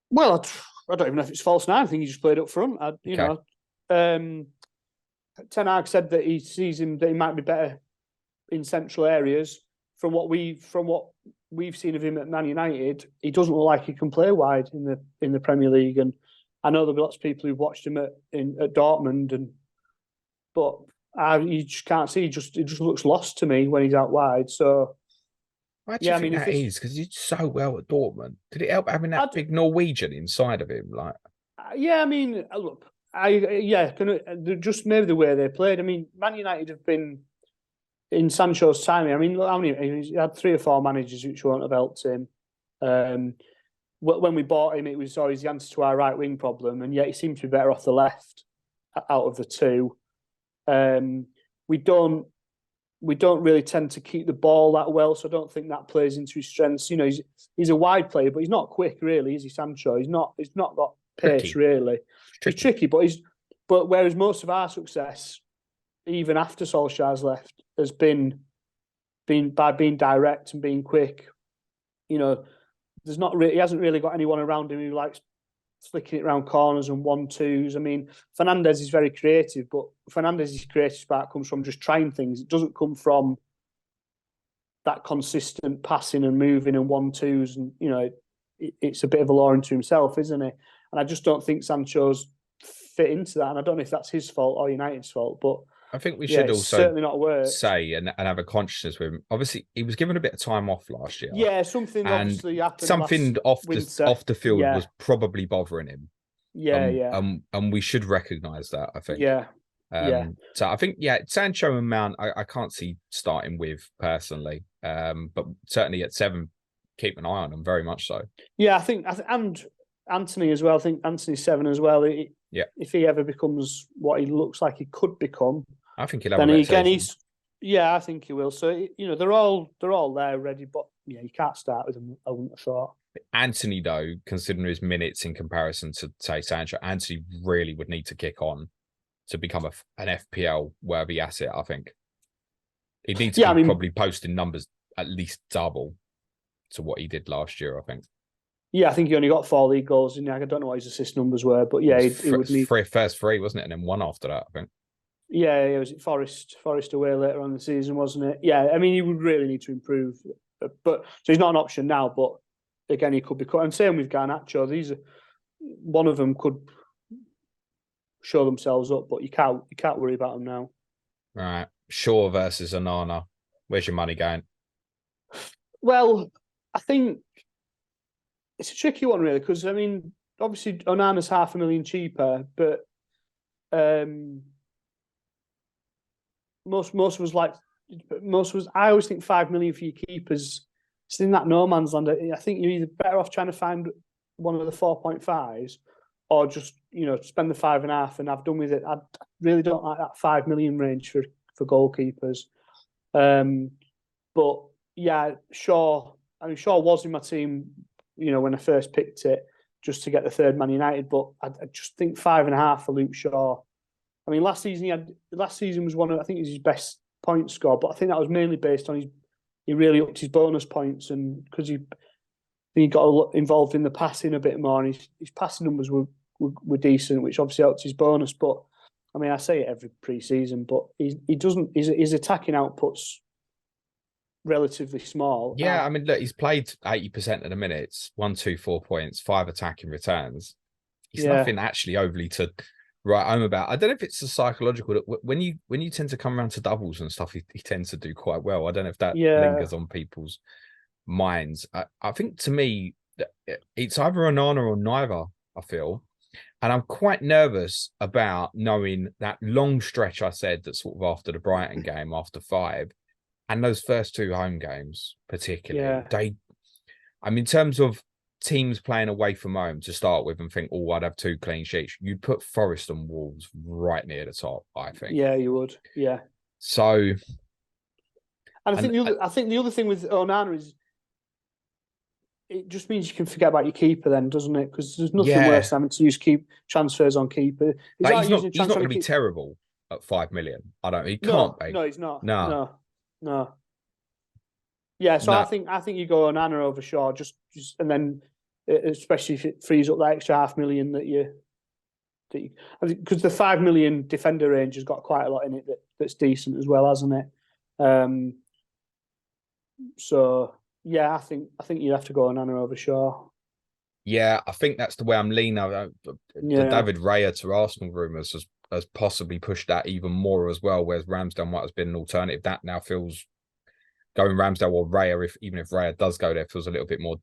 Well, I don't even know if it's false nine. I think he just played up front. Ten Hag said that he sees him that he might be better in central areas. From what we've seen of him at Man United, he doesn't look like he can play wide in the Premier League. And I know there'll be lots of people who've watched him at Dortmund, but you just can't see. It just looks lost to me when he's out wide. So why do you think that is? Because he's so well at Dortmund. Did it help having that big Norwegian inside of him? Like, yeah, I mean, look, just maybe the way they played. I mean, Man United have been. In Sancho's timing, I mean, how many? He had 3 or 4 managers which won't have helped him. When we bought him, it was always the answer to our right wing problem, and yet he seemed to be better off the left out of the two. We don't really tend to keep the ball that well, so I don't think that plays into his strengths. He's a wide player, but he's not quick, really, is he, Sancho? He's not got pace, tricky. Really. He's tricky, but whereas most of our success, even after Solskjaer's left, has been by being direct and being quick. He hasn't really got anyone around him who likes flicking it around corners and 1-2s. I mean, Fernandes is very creative, but Fernandes' creative spark comes from just trying things. It doesn't come from that consistent passing and moving and 1-2s. And, it's a bit of a law unto himself, isn't it? And I just don't think Sancho's fit into that. And I don't know if that's his fault or United's fault, but I think we should also certainly not say and have a consciousness with him. Obviously, he was given a bit of time off last year. Yeah, something obviously happened. Something off the field was probably bothering him. And we should recognise that, I think. So I think, Sancho and Mount, I can't see starting with personally. But certainly at 7, keep an eye on them, very much so. Yeah, I think and Anthony as well. I think Anthony's 7 as well. If he ever becomes what he looks like he could become, I think he'll have a reputation. I think he will. So they're all there ready, but you can't start with them. I wouldn't have thought. Anthony, though, considering his minutes in comparison to say Sancho, Anthony really would need to kick on to become an FPL worthy asset. I think he needs to be probably posting numbers at least double to what he did last year, I think. Yeah, I think he only got 4 league goals. I don't know what his assist numbers were, but he would need first 3, wasn't it? And then 1 after that, I think. Yeah, it was Forest away later on in the season, wasn't it? Yeah, I mean, he would really need to improve. But so he's not an option now, but again, he could be cut. And same with Garnacho. One of them could show themselves up, but you can't worry about them now. All right, Shaw versus Onana. Where's your money going? Well, I think it's a tricky one, really, because I mean, obviously Onana's $500,000 cheaper, but most of us I always think 5 million for your keepers. It's in that no man's land. I think you're either better off trying to find one of the 4.5s or just spend the 5.5 and have done with it. I really don't like that 5 million range for goalkeepers. But yeah, Shaw was in my team, when I first picked it, just to get the 3rd Man United. But I just think 5.5 for Luke Shaw. I mean, last season was one of, I think it was his best point score, but I think that was mainly based on he really upped his bonus points, and because he got involved in the passing a bit more, and his passing numbers were decent, which obviously helped his bonus. But I mean, I say it every pre-season, but he doesn't. His attacking output's relatively small. Yeah, I mean, look, he's played 80% of the minutes, 1, 2, 4 points, 5 attacking returns. He's nothing actually overly to right home about. I don't know if it's the psychological that when you tend to come around to doubles and stuff, he tends to do quite well. I don't know if that Yeah. lingers on people's minds. I think to me, it's either Onana or neither, I feel. And I'm quite nervous about knowing that long stretch I said that sort of after the Brighton game, after 5, and those first 2 home games, particularly, Yeah. in terms of teams playing away from home to start with and think, oh, I'd have 2 clean sheets, you'd put Forest and Wolves right near the top, I think. Yeah, you would. Yeah. So, and I think the other thing with Onana is it just means you can forget about your keeper then, doesn't it? Because there's nothing worse than having to use transfers on keeper. Like he's not going to be terrible at 5 million. He can't be. No, he's not. No. Yeah, so I think you go Onana over Shaw, just and then especially if it frees up that extra $500,000 because the 5 million defender range has got quite a lot in it that's decent as well, hasn't it? So yeah, I think you'd have to go Onana over Shaw. Yeah, I think that's the way I'm leaning. The David Raya to Arsenal rumours has possibly pushed that even more as well, whereas Ramsdale might have been an alternative. That now feels going Ramsdale or Raya, even if Raya does go there, feels a little bit more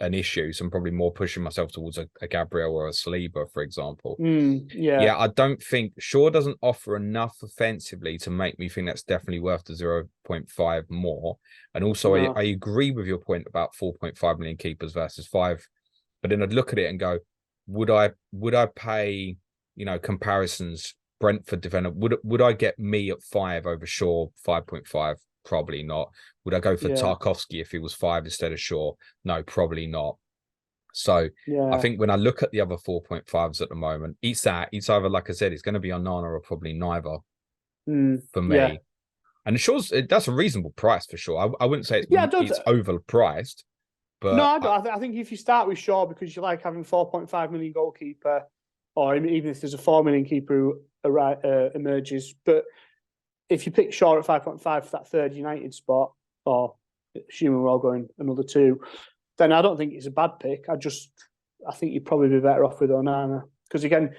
an issue. So I'm probably more pushing myself towards a Gabriel or a Saliba, for example. Yeah, I don't think Shaw doesn't offer enough offensively to make me think that's definitely worth the 0.5 more. And also, I agree with your point about 4.5 million keepers versus 5. But then I'd look at it and go, would I pay, comparisons, Brentford defender, would I get me at 5 over Shaw 5.5? Probably not. Would I go for Tarkowski if he was 5 instead of Shaw? No, probably not. So I think when I look at the other 4.5s at the moment, it's either, like I said, it's going to be Onana or probably neither for me. Yeah. And that's a reasonable price for Shaw. I wouldn't say it's overpriced. But no, I don't. I think if you start with Shaw because you like having 4.5 million goalkeeper, or even if there's a 4 million keeper who emerges, but if you pick Shaw at 5.5 for that third United spot, or assuming we're all going another 2, then I don't think it's a bad pick. I think you'd probably be better off with Onana because again,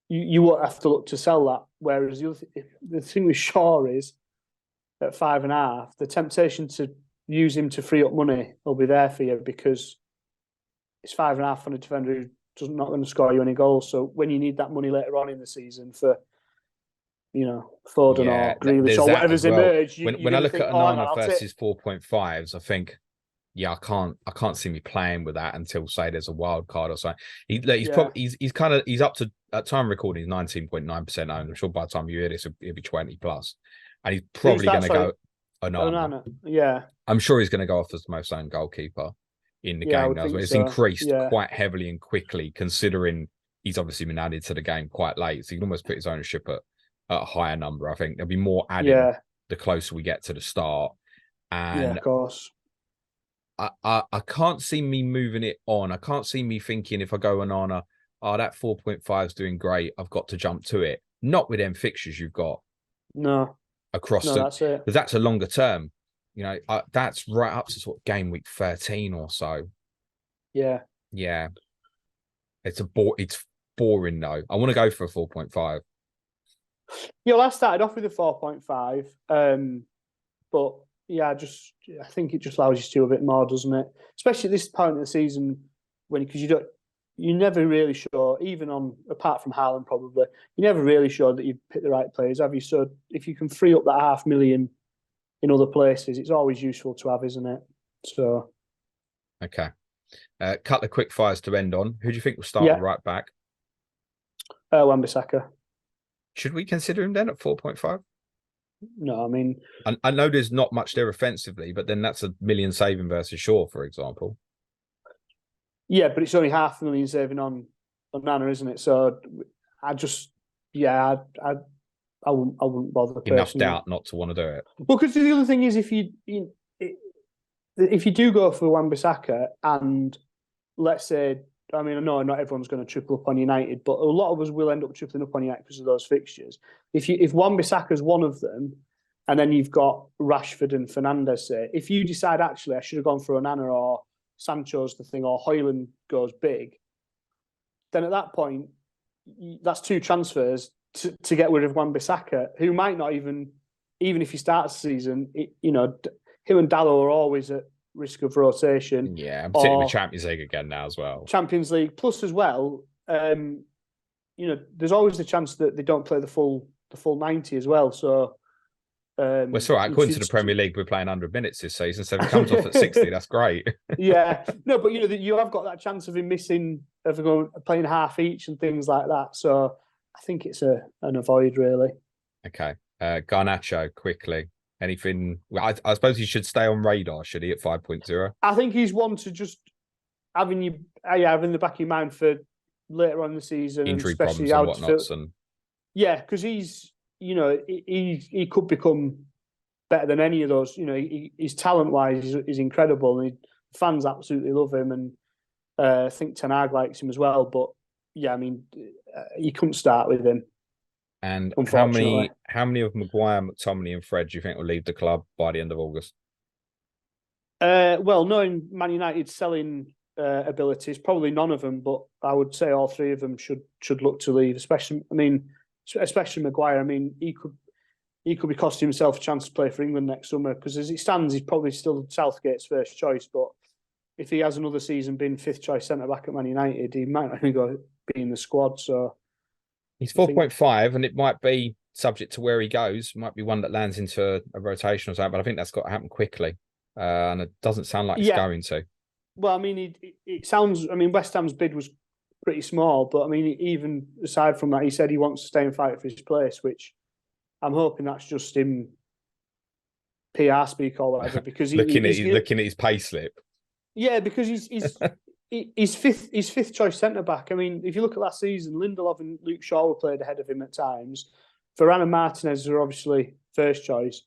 you won't have to look to sell that. Whereas the thing with Shaw is at 5.5, the temptation to use him to free up money will be there for you because it's 5.5 on a defender who's not going to score you any goals. So when you need that money later on in the season for, Foden or Grealish or whatever's emerged, when I look at Onana versus 4.5s, I think, I can't see me playing with that until say there's a wild card or something. He's up to at time recording, he's 19.9% owned. I'm sure by the time you hear this, it'll be 20 plus, and he's probably going to go Onana. Yeah. I'm sure he's going to go off as the most owned goalkeeper in the game now. It's increased quite heavily and quickly, considering he's obviously been added to the game quite late. So he can almost put his ownership at a higher number. I think there'll be more added the closer we get to the start. And of course. I can't see me moving it on. I can't see me thinking if I go Onana, that 4.5 is doing great, I've got to jump to it. Not with them fixtures you've got. No. Across that's it. Because that's a longer term. That's right up to sort of game week 13 or so. Yeah. Yeah. It's boring though. I want to go for a 4.5. Yeah, well, I started off with a 4.5. But I think it just allows you to do a bit more, doesn't it? Especially at this point of the season because you're never really sure, even apart from Haaland probably, you're never really sure that you've picked the right players, have you? So if you can free up that 500,000 in other places, it's always useful to have, isn't it? So, okay. Couple of quick fires to end on. Who do you think will start at right back? Wan-Bissaka. Should we consider him then at 4.5? No, I mean, I know there's not much there offensively, but then that's $1 million saving versus Shaw, for example. Yeah, but it's only 500,000 saving on Nana, isn't it? So I wouldn't bother. Enough doubt not to want to do it. Well, because the other thing is, if you do go for Wan-Bissaka, and let's say, I mean, I know not everyone's going to triple up on United, but a lot of us will end up tripling up on United because of those fixtures. If Wan-Bissaka's one of them, and then you've got Rashford and Fernandes, say, if you decide actually I should have gone for Onana or Sancho's the thing, or Hojlund goes big, then at that point that's 2 transfers to get rid of Wan-Bissaka, who might not even if he starts the season, him and Dalot are always at risk of rotation. Yeah, I'm sitting with Champions League again now as well. Champions League plus as well. There's always the chance that they don't play the full 90 as well. So, well, it's all right. According to the Premier League, we're playing 100 minutes this season, so if he comes off at 60, that's great. Yeah, no, but you have got that chance of him playing half each and things like that. So I think it's an avoid, really. Okay, Garnacho quickly. Anything? Well, I suppose he should stay on radar, should he, at 5.0? I think he's one to just having in the back of your mind for later on in the season, injury problems and whatnots, yeah, because he's he could become better than any of those. His talent wise is incredible, and fans absolutely love him, and I think Ten Hag likes him as well. But yeah, I mean, you couldn't start with him. And how many of Maguire, McTominay, and Fred do you think will leave the club by the end of August? Well, knowing Man United's selling abilities, probably none of them, but I would say all 3 of them should look to leave. Especially Maguire. I mean, he could be costing himself a chance to play for England next summer, because as it stands, he's probably still Southgate's first choice. But if he has another season being 5th choice centre back at Man United, he might not even be in the squad. So he's 4.5, and it might be subject to where he goes. Might be one that lands into a rotation or something, but I think that's got to happen quickly, and it doesn't sound like it's going to. Well, I mean, it sounds. I mean, West Ham's bid was pretty small, but I mean, even aside from that, he said he wants to stay and fight for his place, which I'm hoping that's just him PR speak or whatever. Because looking at his pay slip. Yeah, because he's fifth choice centre back. I mean, if you look at last season, Lindelof and Luke Shaw were played ahead of him at times. Varane and Martinez are obviously first choice.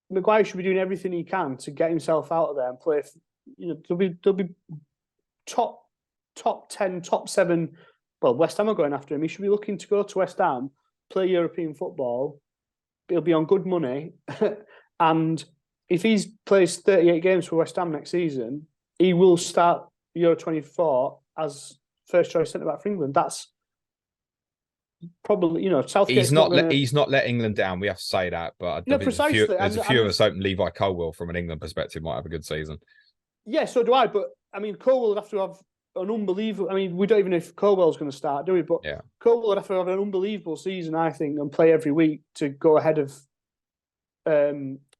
Maguire should be doing everything he can to get himself out of there and play. There'll be top 10, top 7. Well, West Ham are going after him. He should be looking to go to West Ham, play European football. He'll be on good money, and if he plays 38 games for West Ham next season, he will start Euro 24 as first choice centre back for England. That's probably, Southgate. He's not let England down. We have to say that, but precisely. There's a few of us hoping Levi Colwill, from an England perspective, might have a good season. Yeah, so do I. But I mean, Colwill would have to have an unbelievable. I mean, we don't even know if Colwell's going to start, do we? But yeah, Colwill would have to have an unbelievable season, I think, and play every week to go ahead of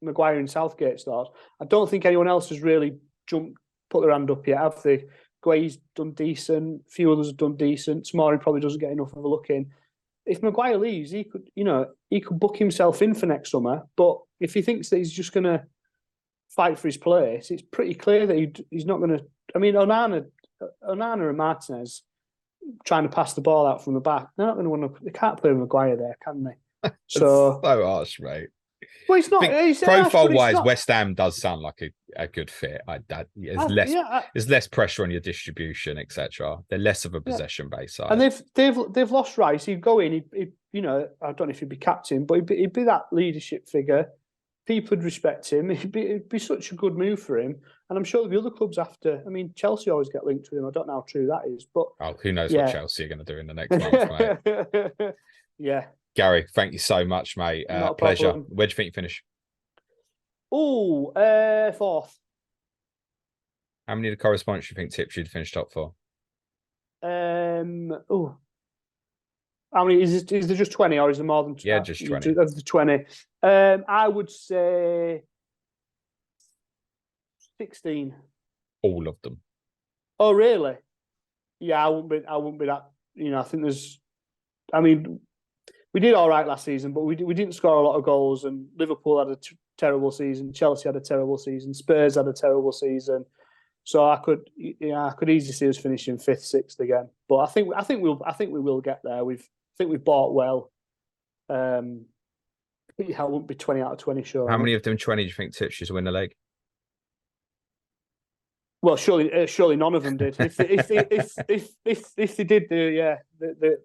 Maguire and Southgate start. I don't think anyone else has really put their hand up yet, have they? Guay's done decent. A few others have done decent. Tomori probably doesn't get enough of a look in. If Maguire leaves, he could book himself in for next summer. But if he thinks that he's just going to fight for his place, it's pretty clear that he's not going to. I mean, Onana and Martinez trying to pass the ball out from the back. They're not going to want to. They can't play with Maguire there, can they? So harsh, mate. Well, it's not. Profile-wise, West Ham does sound like a good fit. There's less pressure on your distribution, etc. They're less of a possession-based side, and they've lost Rice. He'd go in. I don't know if he'd be captain, but he'd be that leadership figure. People would respect him. It'd be such a good move for him. And I'm sure the other clubs after. I mean, Chelsea always get linked with him. I don't know how true that is, but who knows what Chelsea are going to do in the next month, mate. Yeah. Gary, thank you so much, mate. Pleasure. Where do you think you finish? Oh, 4th. How many of the correspondents do you think tips you'd finish top 4? How many is there just 20, or is there more than 20? Yeah, just 20. Of the 20. I would say 16. All of them. Oh, really? Yeah, I wouldn't be that. I think there's. I mean, we did all right last season, but we didn't score a lot of goals. And Liverpool had a terrible season. Chelsea had a terrible season. Spurs had a terrible season. So I could easily see us finishing 5th, 6th again. But I think we will get there. I think we've bought well. I wouldn't be 20 out of 20 sure. How many of them 20 do you think tips you to win the league? Well, surely none of them did. If they did, they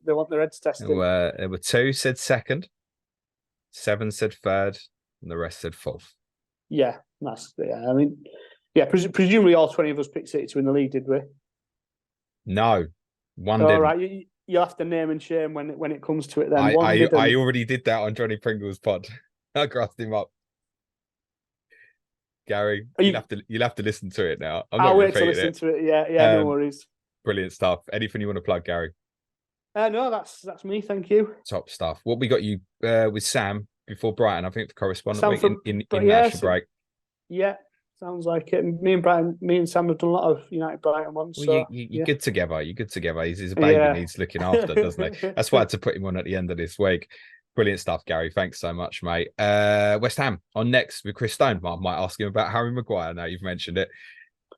want their heads tested. There were 2 said 2nd, 7 said 3rd, and the rest said 4th. Yeah, I mean, presumably all 20 of us picked City to win the league, did we? No, one didn't. Right. you'll have to name and shame when it comes to it. Then I already did that on Johnny Pringle's pod. I grassed him up. Gary, you'll have to listen to it now. I'll wait to listen to it. Yeah, no worries. Brilliant stuff. Anything you want to plug, Gary? No, that's me. Thank you. Top stuff. What we got you with Sam before Brighton? I think the correspondent in national break. Yeah, sounds like it. Me and Sam have done a lot of United Brighton ones. Well, you're good together. You're good together. His baby needs looking after, doesn't he? That's why I had to put him on at the end of this week. Brilliant stuff, Gary. Thanks so much, mate. West Ham on next with Chris Stone. I might ask him about Harry Maguire now you've mentioned it.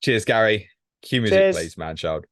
Cheers, Gary. Cue music, please, man child.